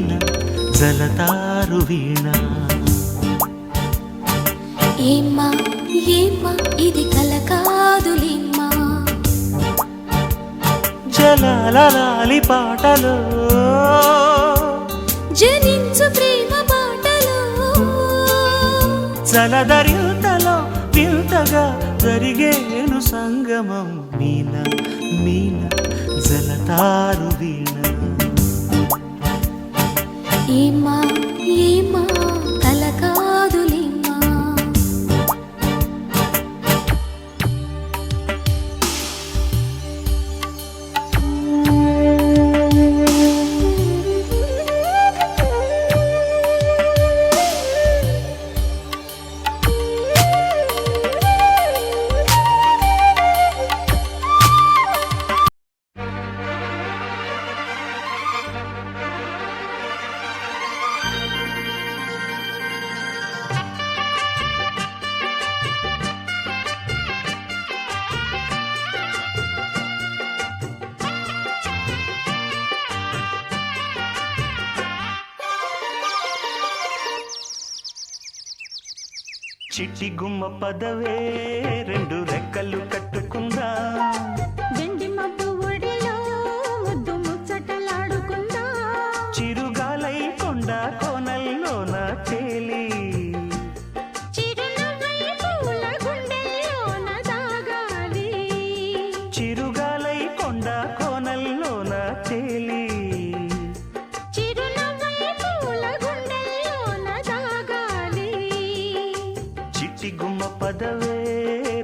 మీన జలతారు వీణ. ఏమ్మా ఏమ్మా ఇది కల కాదులేమ్మా, జలాలి పాటలో జనించు ప్రేమ పాటలో, జలధరింతలో వింతగా జరిగేను సంగమం. మీన మీన జలతారు వీణ. ఏమ్మా ఏమ్మా కల కాదులేమ్మా. చిట్టి గుమ్మ పదవే రెండు రెక్కలు కట్టుకుందా, వెండి మబ్బు ఒడిలో ముద్దు ముచ్చటలాడుకుందా, చిరుగాలై కొండ కోనల్లోన తేలి, చిరునవ్వై పూల గుండెల్లోన దాగాలి, చిరుగాలై కొండ కోనల్లోన తేలి, చిరునవ్వై పూల గుండెల్లోన దాగాలి. చిట్టి గుమ్మ పదవే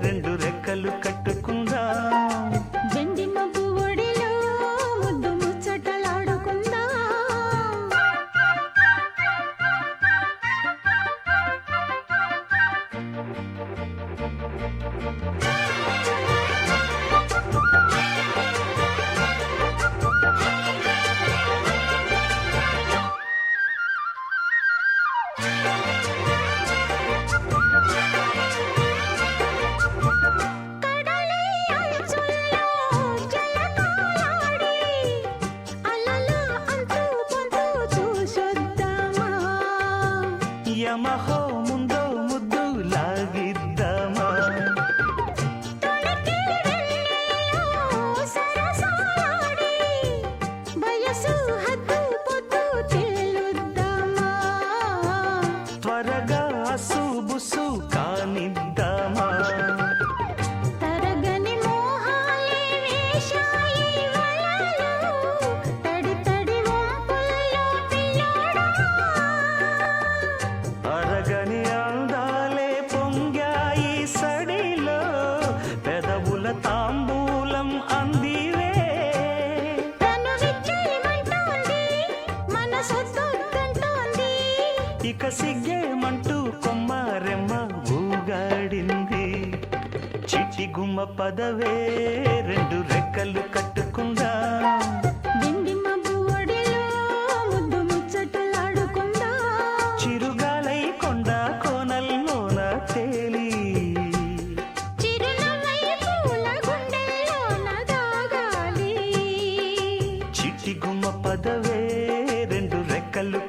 రెండు రెక్కలు కట్టుకుందా, వెండి మబ్బు ఒడిలో ముద్దు ముచ్చటలాడుకుందా. యమహో ముందో ముద్దు లాగిద్దామా, త్వరగా అసుబుసు కానిద్దామా, తరగని మోహాలే వేశాయి వలలో, తడి తడి వంపుల్లో పిల్లోడా. అరగని అందాలే పొంగాయి సడిలో, పెదవుల తాంబూలం అందివే, తనువిచ్చేయమంటోంది, మనసొద్దంటోంది. ఇక సిగ్గేమంటూ కొమ్మారెమ్మ ఊగాడింది. చిట్టి గుమ్మ పదవే రెండు రెక్కలు కట్టుకుందా, వెండి మబ్బు ఒడిలో ముద్దు ముచ్చటలాడుకుందా, చిరుగాలై కొండ కోనల్లోన తేలి, చిరునవ్వై పూల గుండెల్లోన దాగాలి. చిట్టి గుమ్మ పదవే రెండు రెక్కలు